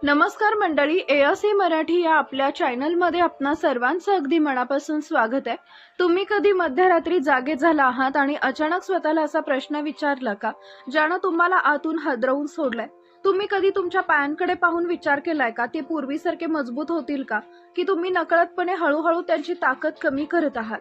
नमस्कार मंडळी, एएसए मराठी या आपल्या चॅनलमध्ये आपणा सर्वांचं अगदी मनापासून स्वागत आहे। तुम्ही कधी मध्यरात्री जागे झाला आहात आणि अचानक स्वतःला असा प्रश्न विचारला का ज्यानं तुम्हाला आतून हादरवून सोडलाय? तुम्ही कधी तुमच्या पायांकडे पाहून विचार केलाय का ते पूर्वीसारखे मजबूत होतील का, की तुम्ही नकळतपणे हळूहळू त्यांची ताकद कमी करत आहात?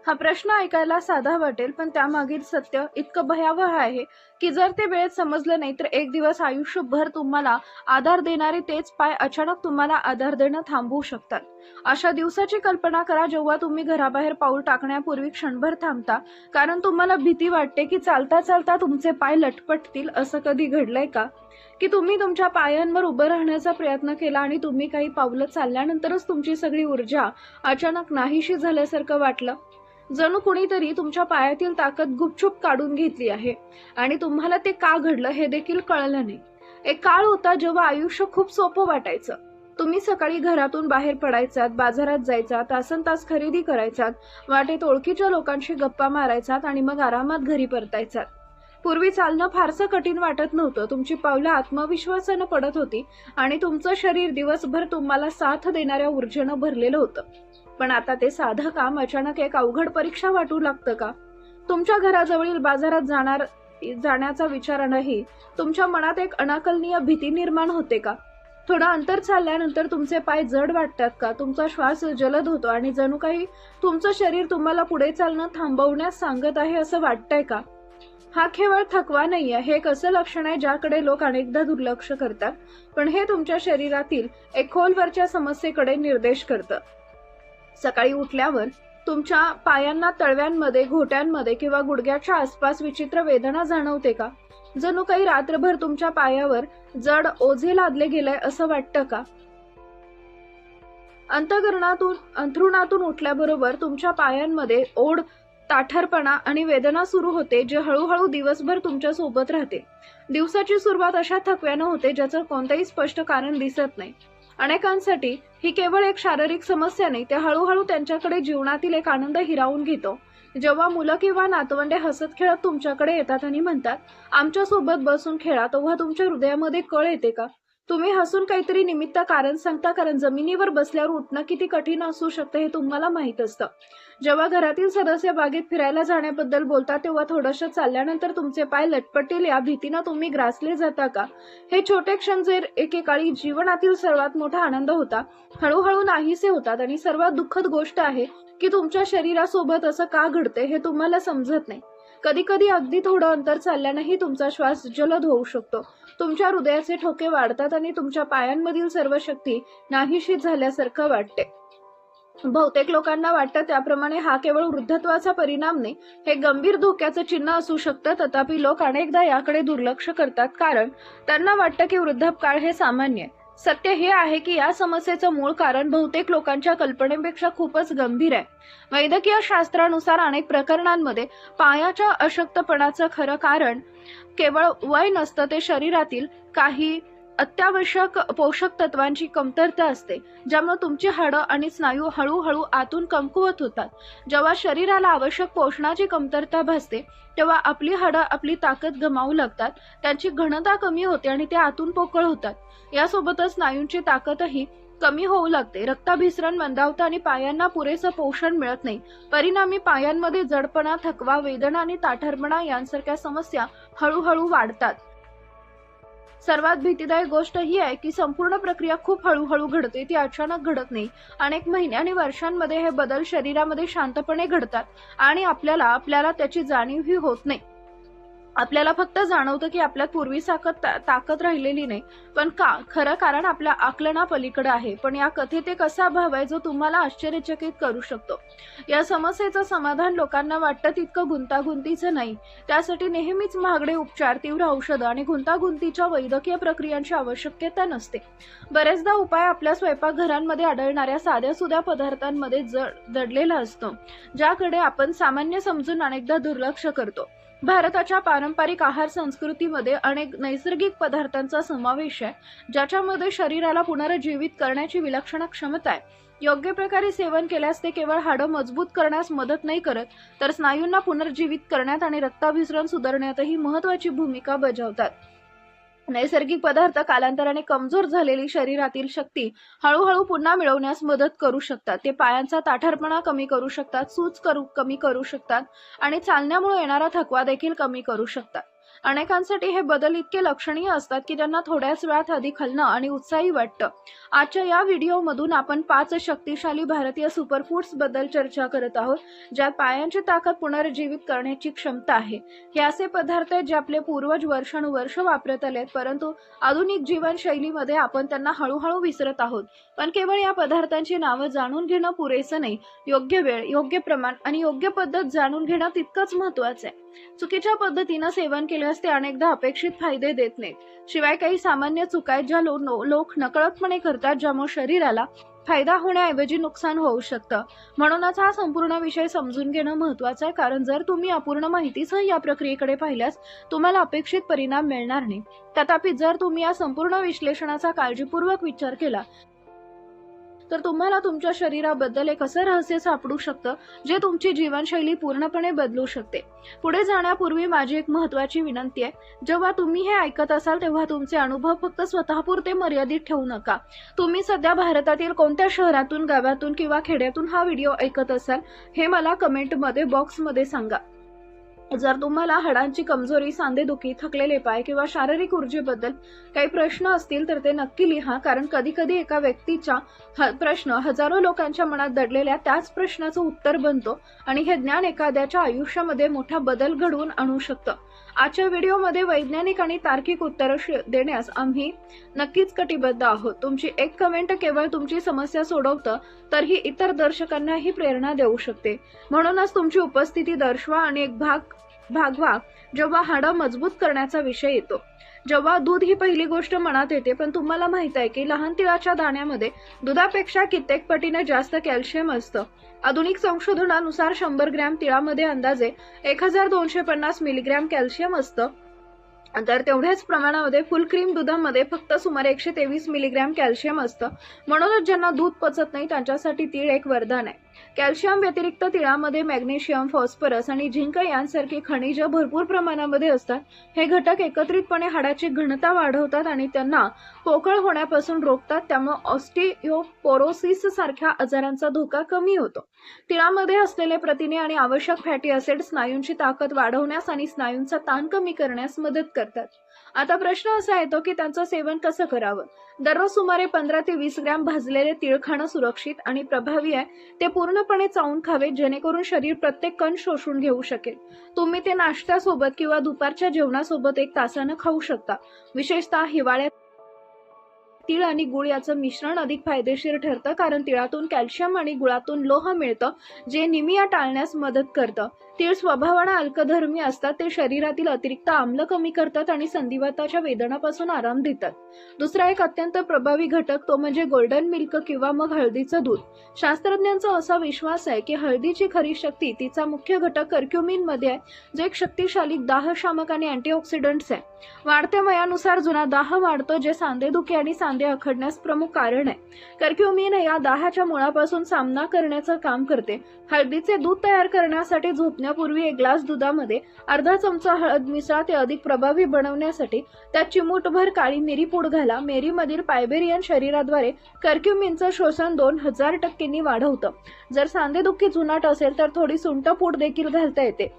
हा प्रश्न ऐकायला साधा वाटेल, पण त्यामागील सत्य इतकं भयावह आहे की जर ते वेळेत समजलं नाही तर एक दिवस आयुष्यभर तुम्हाला आधार देणारे तेच पाय अचानक तुम्हाला आधार देणं थांबवू शकतात। अशा दिवसाची कल्पना करा जेव्हा तुम्ही घराबाहेर पाऊल टाकण्यापूर्वी क्षणभर थांबता, कारण तुम्हाला भीती वाटते की चालता चालता तुमचे पाय लटपटतील। असं कधी घडलंय का की तुम्ही तुमच्या पायांवर उभं राहण्याचा प्रयत्न केला आणि तुम्ही काही पावलं चालल्यानंतरच तुमची सगळी ऊर्जा अचानक नाहीशी झाल्यासारखं वाटलं? जणू कुणीतरी तुमच्या पायातील ताकद गुपचूप काढून घेतली आहे आणि तुम्हाला ते का घडलं हे देखील कळलं नाही। एक काळ होता जेव्हा आयुष्य खूप सोपं वाटायचं। तुम्ही सकाळी घरातून बाहेर पडायचात, बाजारात जायचात, तासनतास खरेदी करायचात, वाटेत ओळखीच्या लोकांशी गप्पा मारायचात आणि मग आरामात घरी परतायचात। पूर्वी चालणं फारसं कठीण वाटत नव्हतं, तुमची पावलं आत्मविश्वासानं पडत होती आणि तुमचं शरीर दिवसभर तुम्हाला साथ देणाऱ्या ऊर्जेनं भरलेलं होतं। पण आता ते साधं काम अचानक एक अवघड परीक्षा वाटू लागतं का? तुमच्या घराजवळील बाजारात जाण्याचा विचारानंही तुमच्या मनात एक अनाकलनीय भीती निर्माण होते का? थोडं अंतर चालल्यानंतर तुमचे पाय जड वाटतात का? तुमचा श्वास जलद होतो आणि जणू काही तुमचं शरीर तुम्हाला पुढे चालणं थांबवण्यास सांगत आहे असं वाटतंय का? हा केवळ थकवा नाहीये, हे एक असं लक्षण आहे ज्याकडे लोक अनेकदा दुर्लक्ष करतात, पण हे तुमच्या शरीरातील एक खोलवरच्या समस्येकडे निर्देश करतं। सकाळी उठल्यावर तुमच्या पायांना तळव्यांमध्ये, घोट्यांमध्ये किंवा गुडघ्याच्या आसपास विचित्र वेदना जाणवते का? जणू काही रात्रभर तुमच्या पायावर जड ओझे लादले गेलंय असं वाटतं का? अंथरुणातून उठल्याबरोबर तुमच्या पायांमध्ये ओढ, ताठरपणा आणि वेदना सुरू होते, जे हळूहळू दिवसभर तुमच्या सोबत राहते। दिवसाची सुरुवात अशा थकव्यानं होते ज्याचं कोणतंही स्पष्ट कारण दिसत नाही। अनेकांसाठी ही केवळ एक शारीरिक समस्या नाही, ते हळूहळू त्यांच्याकडे जीवनातील एक आनंद हिरावून घेतो। जेव्हा मुलं किंवा नातवंडे हसत खेळत तुमच्याकडे येतात आणि म्हणतात, आमच्या सोबत बसून खेळा, तेव्हा तुमच्या हृदयामध्ये कळ येते का? तुम्ही हसून काहीतरी निमित्त कारण सांगता, कारण जमिनीवर बसल्यावर उठणं किती कठीण असू शकतं हे तुम्हाला माहित असतं। जेव्हा घरातील सदस्य बागेत फिरायला जाण्याबद्दल बोलतात, तेव्हा थोडंसं चालल्यानंतर तुमचे पाय लटपटतील या भीतीनं तुम्ही ग्रासले जाता का? हे छोटे क्षण जे एकेकाळी जीवनातील सर्वात मोठा आनंद होता, हळूहळू नाहीसे होतात। आणि सर्वात दुःखद गोष्ट आहे की तुमच्या शरीरासोबत असं का घडते हे तुम्हाला समजत नाही। कधी कधी अगदी थोडं अंतर चालल्यानंही तुमचा श्वास जलद होऊ शकतो, तुमच्या हृदयाचे ठोके वाढतात आणि तुमच्या पायांमधील सर्व शक्ती नाहीशी झाल्यासारखं वाटते। बहुतेक लोकांना वाटतं त्याप्रमाणे हा केवळ वृद्धत्वाचा परिणाम नाही, हे गंभीर धोक्याचं चिन्ह असू शकतं। तथापि लोक अनेकदा याकडे दुर्लक्ष करतात, कारण त्यांना वाटतं की वृद्धापकाळ हे सामान्य आहे। सत्य हे आहे की या समस्येचं मूळ कारण बहुतेक लोकांच्या कल्पनेपेक्षा खूपच गंभीर आहे। वैद्यकीय शास्त्रानुसार अनेक प्रकरणांमध्ये पायाच्या अशक्तपणाचं खरं कारण केवळ वय नसतं, ते शरीरातील काही अत्यावश्यक पोषक तत्वांची कमतरता असते, ज्यामुळे तुमची हाडं आणि स्नायू हळूहळू आतून कमकुवत होतात। जेव्हा शरीराला आवश्यक पोषणाची कमतरता भासते, तेव्हा आपली हाडं आपली ताकद गमावू लागतात, त्यांची घनता कमी होते आणि ते आतून पोकळ होतात। यासोबतच स्नायूंची ताकदही कमी होऊ लागते, रक्ताभिसरण मंदावतं आणि पायांना पुरेसं पोषण मिळत नाही। परिणामी पायांमध्ये जडपणा, थकवा, वेदना आणि ताठरपणा यांसारख्या समस्या हळूहळू वाढतात। सर्वात भीतीदायक गोष्ट ही आहे की संपूर्ण प्रक्रिया खूप हळूहळू घडते, ती अचानक घडत नाही। अनेक महिने आणि वर्षांमध्ये हे बदल शरीरामध्ये शांतपणे घडतात आणि आपल्याला त्याची जाणीवही होत नाही। आपल्याला फक्त जाणवतं की आपल्यात पूर्वीसारखं ताकद राहिलेली नाही, पण का? खरं कारण आपल्या आकलनापलीकडे आहे। पण या कथेत एक असा भाव आहे जो तुम्हाला आश्चर्यचकित करू शकतो। या समस्येचं समाधान लोकांना वाटतं तितकं गुंतागुंतीचं नाही। त्यासाठी नेहमीच महागडे उपचार, तीव्र औषधं आणि गुंतागुंतीच्या वैद्यकीय प्रक्रियांची आवश्यकता नसते। बरेचदा उपाय आपल्या स्वयंपाकघरांमध्ये आढळणाऱ्या साध्यासुध्या पदार्थांमध्ये दडलेला असतो, ज्याकडे आपण सामान्य समजून अनेकदा दुर्लक्ष करतो। भारताच्या पारंपरिक आहार संस्कृतीमध्ये अनेक नैसर्गिक पदार्थांचा समावेश आहे, ज्याच्यामध्ये शरीराला पुनरुज्जीवित करण्याची विलक्षण क्षमता आहे। योग्य प्रकारे सेवन केल्यास ते केवळ हाडं मजबूत करण्यास मदत नाही करत, तर स्नायूंना पुनरुज्जीवित करण्यात आणि रक्ताभिसरण सुधारण्यातही महत्त्वाची भूमिका बजावतात। नैसर्गिक पदार्थ कालांतराने कमजोर झालेली शरीरातील शक्ती हळूहळू पुन्हा मिळवण्यास मदत करू शकतात. ते पायांचा ताठरपणा कमी करू शकतात, कमी करू शकतात आणि चालण्यामुळे येणारा थकवा देखील कमी करू शकतात. अनेकांसाठी हे बदल इतके लक्षणीय असतात की त्यांना थोड्याच वेळात अधिक हलणं आणि उत्साही वाटतं. आजच्या या व्हिडिओमधून आपण 5 शक्तिशाली भारतीय सुपरफूड्स बद्दल चर्चा करत आहोत, ज्यात पायांची ताकद पुनर्जीवित करण्याची क्षमता आहे. हे असे पदार्थ आहेत जे आपले पूर्वज वर्षानुवर्ष वापरत आलेत, परंतु आधुनिक जीवनशैलीमध्ये आपण त्यांना हळूहळू विसरत आहोत. पण केवळ या पदार्थांची नावं जाणून घेणं पुरेसं नाही. योग्य वेळ, योग्य प्रमाण आणि योग्य पद्धत जाणून घेणं तितकंच महत्त्वाचं आहे. चुकीच्या पद्धतीनं सेवन केल्यास ते अनेकदा अपेक्षित फायदे देत नाहीत. शिवाय काही सामान्य चुका आहेत ज्या लोक नकळतपणे करतात, ज्यामुळे शरीराला फायदा होण्याऐवजी नुकसान होऊ शकतं. म्हणूनच हा संपूर्ण विषय समजून घेणं महत्त्वाचं आहे, कारण जर तुम्ही अपूर्ण माहितीसह या प्रक्रियेकडे पाहिल्यास तुम्हाला अपेक्षित परिणाम मिळणार नाही. तथापि जर तुम्ही या संपूर्ण विश्लेषणाचा काळजीपूर्वक विचार केला तर तुम्हाला तुमच्या शरीराबद्दल एक असं रहस्य सापडू शकतं जे तुमची जीवनशैली पूर्णपणे बदलू शकते. पुढे जाण्यापूर्वी माझी एक महत्त्वाची विनंती आहे, जेव्हा तुम्ही हे ऐकत असाल तेव्हा तुमचे अनुभव फक्त स्वतःपुरते मर्यादित ठेवू नका. तुम्ही सध्या भारतातील कोणत्या शहरातून, गावातून किंवा खेड्यातून हा व्हिडिओ ऐकत असाल हे मला कमेंटमध्ये बॉक्समध्ये सांगा. जर तुम्हाला हाडांची कमजोरी, सांधेदुखी, थकलेले पाय किंवा शारीरिक ऊर्जेबद्दल काही प्रश्न असतील तर ते नक्की लिहा, कारण कधी कधी एका व्यक्तीचा प्रश्न हजारो लोकांच्या मनात दडलेल्या त्याच प्रश्नाचं उत्तर बनतो आणि हे ज्ञान एखाद्याच्या आयुष्यामध्ये मोठा बदल घडवून आणू शकतं. आजच्या व्हिडिओमध्ये वैज्ञानिक आणि तार्किक उत्तरं देण्यास आम्ही नक्कीच कटिबद्ध आहोत. तुमची एक कमेंट केवळ तुमची समस्या सोडवतं तर ही इतर दर्शकांनाही प्रेरणा देऊ शकते. म्हणूनच तुमची उपस्थिती दर्शवा आणि एक भागवा जेव्हा हाडं मजबूत करण्याचा विषय येतो. जेव्हा दूध ही पहिली गोष्ट मनात येते, पण तुम्हाला माहित आहे की लहान तिळाच्या दाण्यामध्ये दुधापेक्षा कित्येक पटीने जास्त कॅल्शियम असतं. आधुनिक संशोधनानुसार 100 ग्रॅम तिळामध्ये अंदाजे 1250 मिलीग्रॅम कॅल्शियम असतं, तर तेवढ्याच प्रमाणामध्ये फुल क्रीम दुधामध्ये फक्त सुमारे 123 मिलीग्रॅम कॅल्शियम असतं. म्हणूनच ज्यांना दूध पचत नाही त्यांच्यासाठी तीळ एक वरदान आहे. कॅल्शियम व्यतिरिक्त तिळामध्ये मॅग्नेशियम, फॉस्फरस आणि झिंक यांसारखी खनिज भरपूर प्रमाणामध्ये असतात. हे घटक एकत्रितपणे हाडाची घनता वाढवतात आणि त्यांना पोकळ होण्यापासून रोखतात. त्यामुळे ऑस्टिओपोरोसिस सारख्या आजारांचा धोका कमी होतो. तिळामध्ये असलेले प्रथिने आणि आवश्यक फॅटी ऍसिड स्नायूंची ताकद वाढवण्यास आणि स्नायूंचा ताण कमी करण्यास मदत करतात. आता प्रश्न असा येतो की त्यांचं सेवन कसं करावं. दररोज सुमारे 15 ते 20 ग्रॅम भाजलेले तीळ खाणं सुरक्षित आणि प्रभावी आहे. ते पूर्णपणे चावून खावे, जेणेकरून शरीर प्रत्येक कण शोषून घेऊ शकेल. तुम्ही ते नाश्त्यासोबत किंवा दुपारच्या जेवणासोबत 1 तासानं खाऊ शकता. विशेषतः हिवाळ्यात तीळ आणि गुळ याचं मिश्रण अधिक फायदेशीर ठरतं, कारण तिळातून कॅल्शियम आणि गुळातून लोह मिळतं, जे निमिया टाळण्यास मदत करतं. तीळ स्वभावाने अल्कधर्मी असतात. ते शरीरातील अतिरिक्त आम्ल कमी करतात आणि संधिवाताच्या वेदनापासून आराम देतात. दुसरा एक अत्यंत प्रभावी घटक तो म्हणजे गोल्डन मिल्क किंवा मग हळदीचं दूध. शास्त्रज्ञांचा असा विश्वास आहे की हळदीची खरी शक्ती तिचा मुख्य घटक कर्क्युमिन मध्ये आहे, जो एक शक्तिशाली दाहशामक आणि अँटीऑक्सिडंट्स आहे. वाढत्या वयानुसार जुना दाह वाढतो, जे सांधेदुखी आणि सांधे अखडण्यास प्रमुख कारण आहे. कर्क्युमिन या दाहाच्या मुळापासून सामना करण्याचं काम करते. हळदीचे दूध तयार करण्यासाठी झोपण्यापूर्वी 1 ग्लास दुधामध्ये अर्धा चमचा हळद मिसळा. ते अधिक प्रभावी बनवण्यासाठी त्यात चिमूटभर काळी मिरी पूड घाला. मिरीमधील पायबेरियन शरीराद्वारे कर्क्युमिनचं शोषण 2000% वाढवतं. जर सांधेदुखी जुनाट असेल तर थोडी सुंठ पूड देखील घालता येते.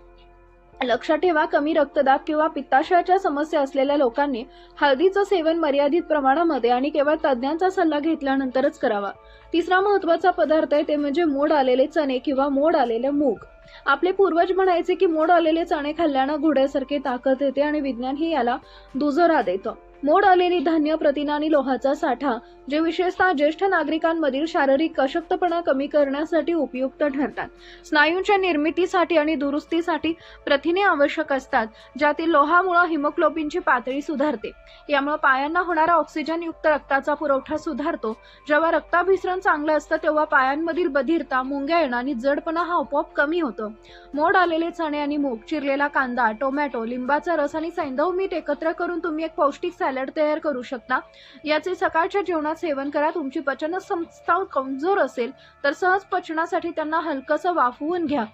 लक्षात ठेवा, कमी रक्तदाब किंवा पित्ताशयाच्या समस्या असलेल्या लोकांनी हळदीचं सेवन मर्यादित प्रमाणामध्ये आणि केवळ तज्ज्ञांचा सल्ला घेतल्यानंतरच करावा. तिसरा महत्त्वाचा पदार्थ आहे ते म्हणजे मोड आलेले चणे किंवा मोड आलेले मूग. आपले पूर्वज म्हणायचे की मोड आलेले चणे खाल्ल्यानं घोड्यासारखी ताकद येते आणि विज्ञानही याला दुजोरा देतं. मोड आलेली धान्य प्रथिने आणि लोहाचा साठा, जे विशेषतः ज्येष्ठ नागरिकांमधील शारीरिक अशक्तपणा कमी करण्यासाठी उपयुक्त ठरतात. स्नायूंच्या निर्मितीसाठी आणि दुरुस्तीसाठी प्रथिने आवश्यक असतात, ज्यातील लोहामुळे हिमोग्लोबिनची पातळी सुधारते. यामुळे पायांना होणारा ऑक्सिजनयुक्त रक्ताचा पुरवठा सुधारतो. जेव्हा रक्ताभिसरण चांगलं असतं तेव्हा पायांमधील बधिरता, मुंग्या येणं आणि जडपणा हा आपोआप कमी होतो. मोड आलेले चणे आणि मूग, चिरलेला कांदा, टोमॅटो, लिंबाचा रस आणि सैंधव मीठ एकत्र करून तुम्ही एक पौष्टिक सॅलड तयार करू शकता. याचे सकाळच्या जेवणात सेवन करा. तुमची पचनसंस्था कमजोर असेल तर सहज पचनासाठी त्यांना हलकसं वाफवून घ्या.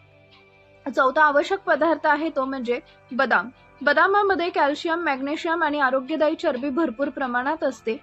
चौथा आवश्यक पदार्थ आहे तो म्हणजे बदाम. बदामामध्ये कॅल्शियम, मॅग्नेशियम आणि आरोग्यदायी चरबी भरपूर प्रमाणात असते.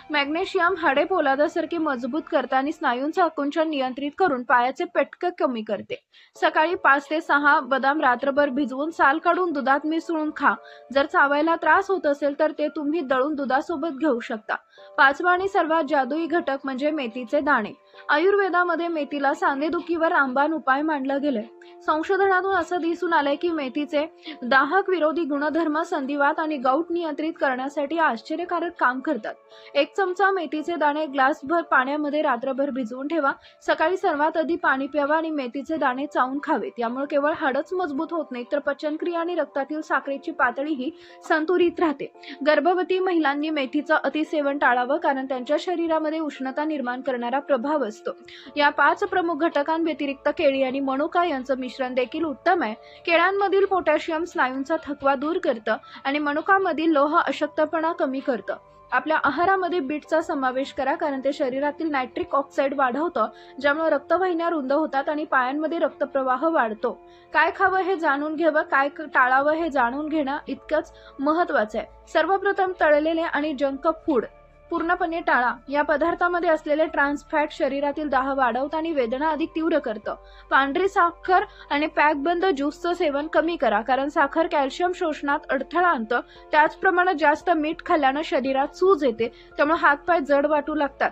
मॅग्नेशियम हाडे पोलादासारखी मजबूत करते आणि स्नायूंचं आकुंचन नियंत्रित करून पायाचे पेटके कमी करते. सकाळी 5 ते 6 बदाम रात्रभर भिजवून साल काढून दुधात मिसळून खा. जर चावायला त्रास होत असेल तर ते तुम्ही दळून दुधासोबत घेऊ शकता. 5वा आणि सर्वात जादुई घटक म्हणजे मेथीचे दाणे. आयुर्वेदामध्ये मेथीला सांधेदुखीवर रामबाण उपाय मानला गेलाय. संशोधनातून असं दिसून आलंय की मेथीचे दाहक विरोधी गुणधर्म संधिवात आणि गाऊट नियंत्रित करण्यासाठी आश्चर्यकारक काम करतात. 1 चमचा मेथीचे दाणे ग्लासभर पाण्यामध्ये रात्रभर भिजवून ठेवा. सकाळी सर्वात आधी पाणी प्यावा आणि मेथीचे दाणे चावून खावेत. यामुळे केवळ हाडच मजबूत होत नाही तर पचनक्रिया आणि रक्तातील साखरेची पातळीही संतुलित राहते. गर्भवती महिलांनी मेथीचं अतिसेवन टाळावं कारण त्यांच्या शरीरामध्ये उष्णता निर्माण करणारा प्रभाव असतो. या 5 प्रमुख घटकांव्यतिरिक्त केळी आणि मनुका यांचं मिश्रण देखील उत्तम आहे. केळ्यांमधील पोटॅशियम स्नायूंचा थकवा दूर करतं आणि मनुकामधील लोह अशक्तपणा कमी करतं. आपल्या आहारामध्ये बीटचा समावेश करा कारण ते शरीरातील नायट्रिक ऑक्साईड वाढवतं, ज्यामुळे रक्तवाहिन्या रुंद होतात आणि पायांमध्ये रक्तप्रवाह वाढतो. काय खावं हे जाणून घ्यावं, काय टाळावं हे जाणून घेणं इतकंच महत्वाचं आहे. सर्वप्रथम तळलेले आणि जंक फूड पूर्णपणे टाळा. या पदार्थामध्ये असलेले ट्रान्स फॅट शरीरातील दाह वाढवतं आणि वेदना अधिक तीव्र करतं. पांढरी साखर आणि पॅकबंद ज्यूसचं सेवन कमी करा कारण साखर कॅल्शियम शोषणात अडथळा आणतं. त्याचप्रमाणे जास्त मीठ खाल्ल्यानं शरीरात सूज येते, त्यामुळे हातपाय जड वाटू लागतात.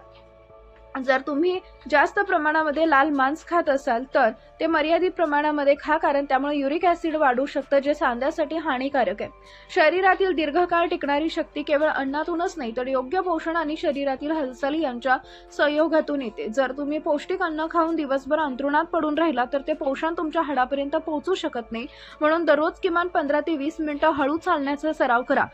जर तुम्ही जास्त प्रमाणामध्ये लाल मांस खात असाल तर ते मर्यादित प्रमाणामध्ये खा कारण त्यामुळे युरिक ऍसिड वाढू शकतं, जे सांध्यासाठी हानिकारक आहे. शरीरातील दीर्घकाळ टिकणारी शक्ती केवळ अन्नातूनच नाही तर योग्य पोषण आणि शरीरातील हालचाली यांच्या संयोगातून येते. जर तुम्ही पौष्टिक अन्न खाऊन दिवसभर अंथरुणात पडून राहिला तर ते पोषण तुमच्या हाडापर्यंत पोहोचू शकत नाही. म्हणून दररोज किमान 15 ते 20 मिनिटं हळू चालण्याचा सराव करा.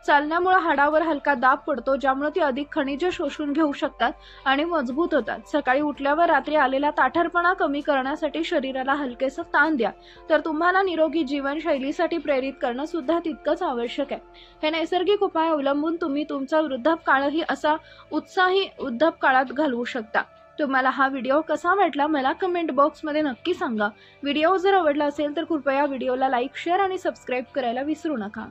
चालण्यामुळे हाडावर हलका दाब पडतो, ज्यामुळे ती अधिक खनिजे शोषून घेऊ शकतात आणि मजबूत होतात. सकाळी उठल्यावर रात्री आलेला ताठरपणा कमी करण्यासाठी शरीराला हलकेसं ताण द्या. तर तुम्हाला निरोगी जीवनशैलीसाठी प्रेरित करणं सुद्धा तितकंच आवश्यक आहे. हे नैसर्गिक उपाय अवलंबून तुम्ही तुमचा वृद्धापकाळही असा उत्साही वृद्धापकाळात घालवू शकता. तुम्हाला हा व्हिडिओ कसा वाटला मला कमेंट बॉक्समध्ये नक्की सांगा. व्हिडिओ जर आवडला असेल तर कृपया व्हिडिओला लाईक, शेअर आणि सबस्क्राईब करायला विसरू नका.